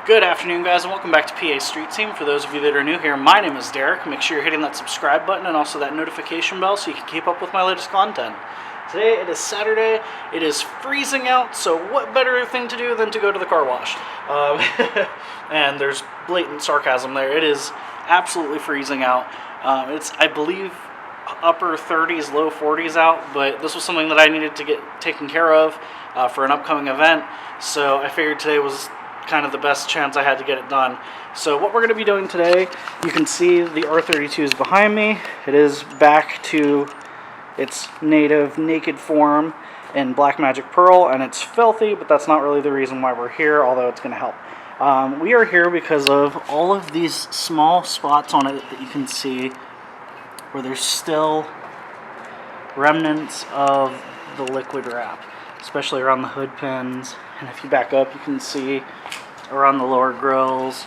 Good afternoon, guys, and welcome back to PA Street Team. For those of you that are new here, my name is Derek. Make sure you're hitting that subscribe button and also that notification bell so you can keep up with my latest content. Today, it is Saturday. It is freezing out, so what better thing to do than to go to the car wash? And there's blatant sarcasm there. It is absolutely freezing out. It's, I believe, upper 30s, low 40s out, but this was something that I needed to get taken care of for an upcoming event, so I figured today was kind of the best chance I had to get it done. So what we're going to be doing today, you can see the R32 is behind me. It is back to its native naked form in Black Magic Pearl, and it's filthy, but that's not really the reason why we're here, although it's going to help. We are here because of all of these small spots on it that you can see where there's still remnants of the liquid wrap, especially around the hood pins. And if you back up, you can see around the lower grills,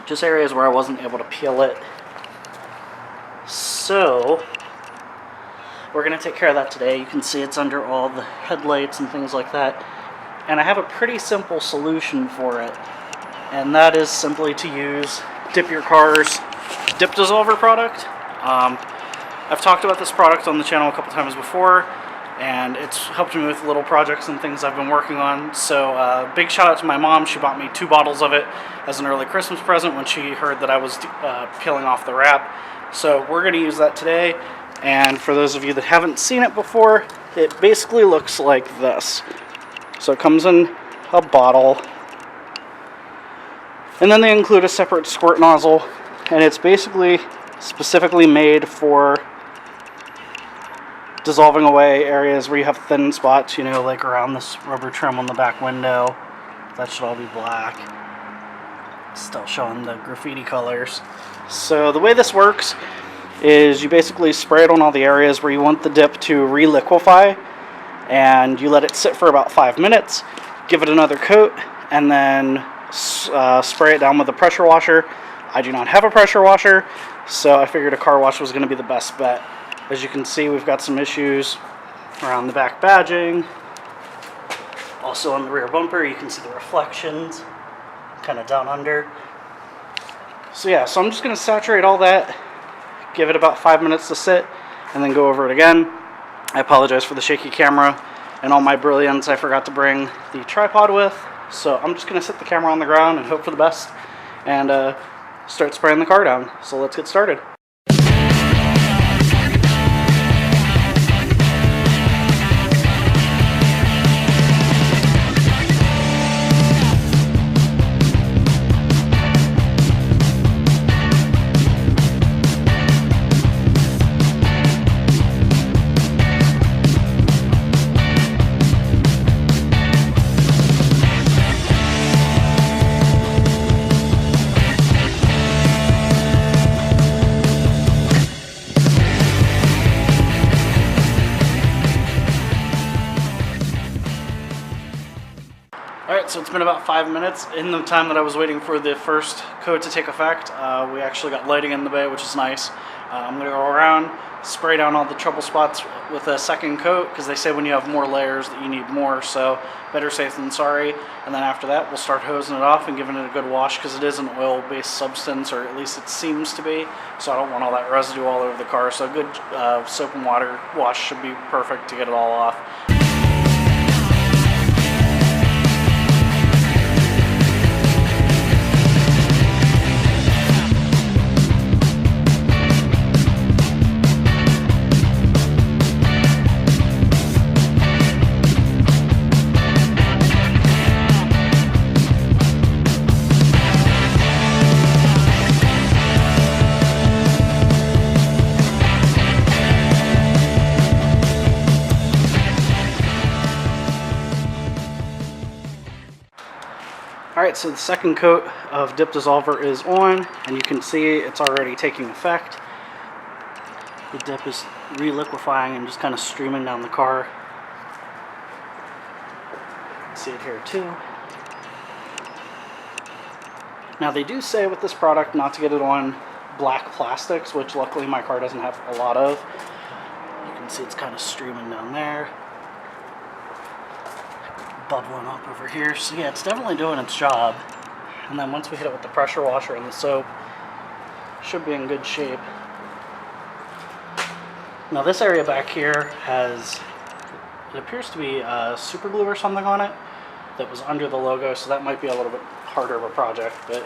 just areas where I wasn't able to peel it. So we're going to take care of that today. You can see it's under all the headlights and things like that. And I have a pretty simple solution for it, and that is simply to use Dip Your Car's Dip Dissolver product. I've talked about this product on the channel a couple times before, and it's helped me with little projects and things I've been working on. So big shout out to my mom. She bought me 2 bottles of it as an early Christmas present when she heard that I was peeling off the wrap. So we're going to use that today. And for those of you that haven't seen it before, it basically looks like this. So it comes in a bottle, and then they include a separate squirt nozzle, and it's basically specifically made for dissolving away areas where you have thin spots, you know, like around this rubber trim on the back window. That should all be black. Still showing the graffiti colors. So the way this works is you basically spray it on all the areas where you want the dip to re-liquefy, and you let it sit for about 5 minutes, give it another coat, and then spray it down with a pressure washer. I do not have a pressure washer, so I figured a car wash was going to be the best bet. As you can see, we've got some issues around the back badging. Also on the rear bumper, you can see the reflections kind of down under. So yeah, so I'm just going to saturate all that, give it about 5 minutes to sit, and then go over it again. I apologize for the shaky camera and all my brilliance. I forgot to bring the tripod with, so I'm just going to set the camera on the ground and hope for the best and start spraying the car down. So let's get started. Alright, so it's been about 5 minutes. In the time that I was waiting for the first coat to take effect, we actually got lighting in the bay, which is nice. I'm going to go around, spray down all the trouble spots with a second coat, because they say when you have more layers that you need more, so better safe than sorry. And then after that, we'll start hosing it off and giving it a good wash, because it is an oil-based substance, or at least it seems to be, so I don't want all that residue all over the car. So a good soap and water wash should be perfect to get it all off. Alright, so the second coat of Dip Dissolver is on, and you can see it's already taking effect. The dip is re-liquefying and just kind of streaming down the car. See it here too. Now they do say with this product not to get it on black plastics, which luckily my car doesn't have a lot of. You can see it's kind of streaming down there. bubbling up over here. So yeah, it's definitely doing its job. And then once we hit it with the pressure washer and the soap, should be in good shape. Now this area back here has, it appears to be super glue or something on it that was under the logo, so that might be a little bit harder of a project, but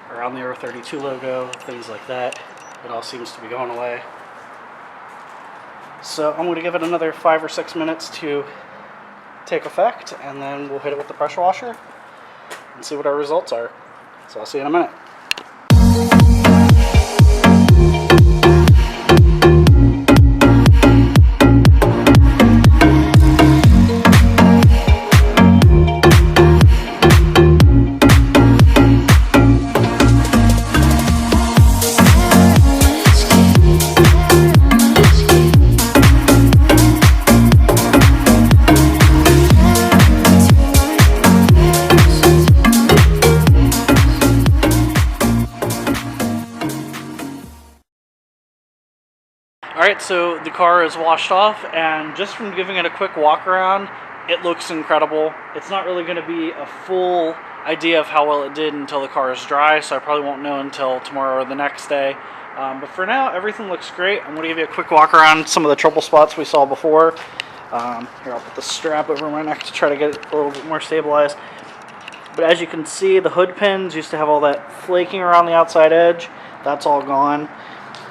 around the R32 logo, things like that, it all seems to be going away. So I'm going to give it another 5 or 6 minutes to take effect, and then we'll hit it with the pressure washer and see what our results are. So I'll see you in a minute. Alright, so the car is washed off, and just from giving it a quick walk around, it looks incredible. It's not really going to be a full idea of how well it did until the car is dry, so I probably won't know until tomorrow or the next day. But for now, everything looks great. I'm going to give you a quick walk around some of the trouble spots we saw before. Here, I'll put the strap over my neck to try to get it a little bit more stabilized. But as you can see, the hood pins used to have all that flaking around the outside edge. That's all gone,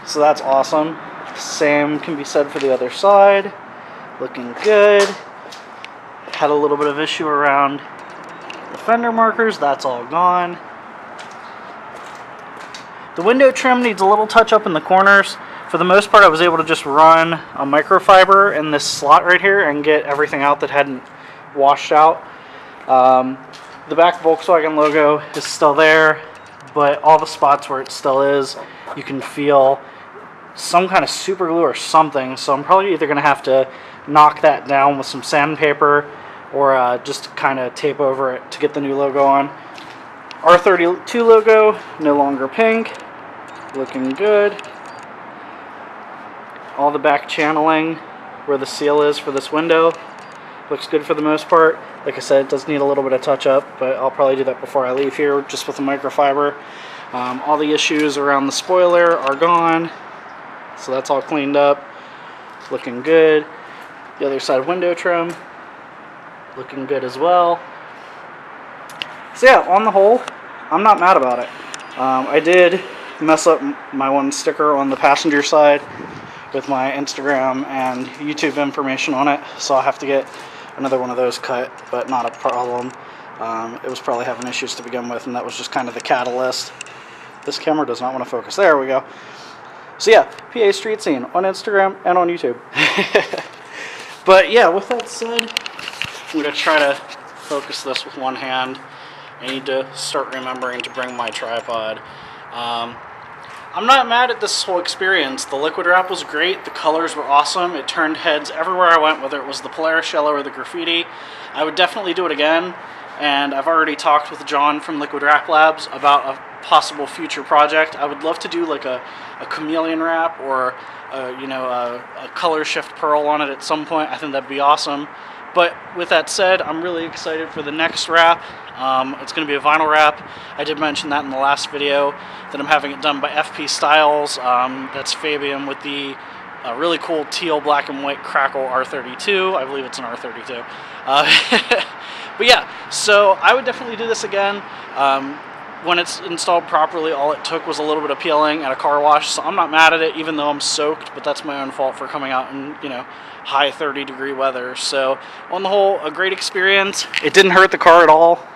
so that's awesome. Same can be said for the other side. Looking good. Had a little bit of issue around the fender markers. That's all gone. The window trim needs a little touch up in the corners. For the most part, I was able to just run a microfiber in this slot right here and get everything out that hadn't washed out. The back Volkswagen logo is still there, but all the spots where it still is, you can feel some kind of super glue or something, so I'm probably either going to have to knock that down with some sandpaper or just kind of tape over it to get the new logo on. R32 logo, no longer pink, looking good. All the back channeling where the seal is for this window looks good for the most part. Like I said, it does need a little bit of touch up, but I'll probably do that before I leave here just with the microfiber. All the issues around the spoiler are gone. So that's all cleaned up, looking good. The other side window trim, looking good as well. So yeah, on the whole, I'm not mad about it. I did mess up my one sticker on the passenger side with my Instagram and YouTube information on it, so I'll have to get another one of those cut, but not a problem. It was probably having issues to begin with, and that was just kind of the catalyst. This camera does not want to focus. There we go. So yeah, PA Street Scene on Instagram and on YouTube. But yeah, with that said, I'm going to try to focus this with one hand. I need to start remembering to bring my tripod. I'm not mad at this whole experience. The liquid wrap was great. The colors were awesome. It turned heads everywhere I went, whether it was the Polaris yellow or the graffiti. I would definitely do it again. And I've already talked with John from Liquid Wrap Labs about a possible future project. I would love to do like a chameleon wrap or a color shift pearl on it at some point. I think that'd be awesome. But with that said, I'm really excited for the next wrap. It's going to be a vinyl wrap. I did mention that in the last video that I'm having it done by FP Styles. That's Fabian with the really cool teal, black, and white Crackle R32. I believe it's an R32. But yeah, so I would definitely do this again. When it's installed properly, all it took was a little bit of peeling and a car wash, so I'm not mad at it, even though I'm soaked, but that's my own fault for coming out in, high 30-degree weather. So on the whole, a great experience. It didn't hurt the car at all.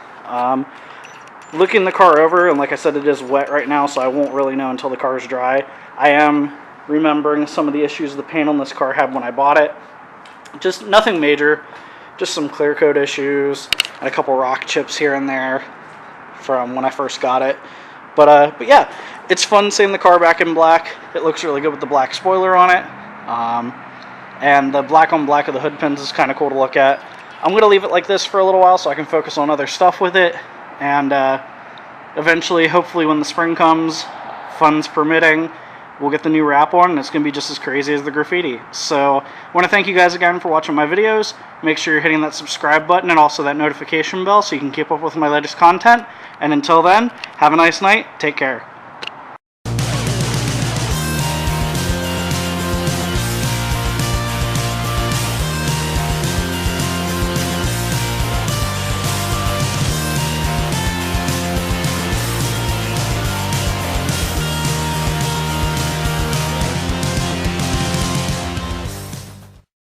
Looking the car over, and like I said, it is wet right now, so I won't really know until the car is dry. I am remembering some of the issues the paint on this car had when I bought it. Just nothing major, just some clear coat issues and a couple rock chips here and there from when I first got it. But yeah, it's fun seeing the car back in black. It looks really good with the black spoiler on it. And the black on black of the hood pins is kind of cool to look at. I'm going to leave it like this for a little while so I can focus on other stuff with it. And eventually, hopefully when the spring comes, funds permitting, we'll get the new wrap on, and it's going to be just as crazy as the graffiti. So I want to thank you guys again for watching my videos. Make sure you're hitting that subscribe button and also that notification bell so you can keep up with my latest content. And until then, have a nice night. Take care.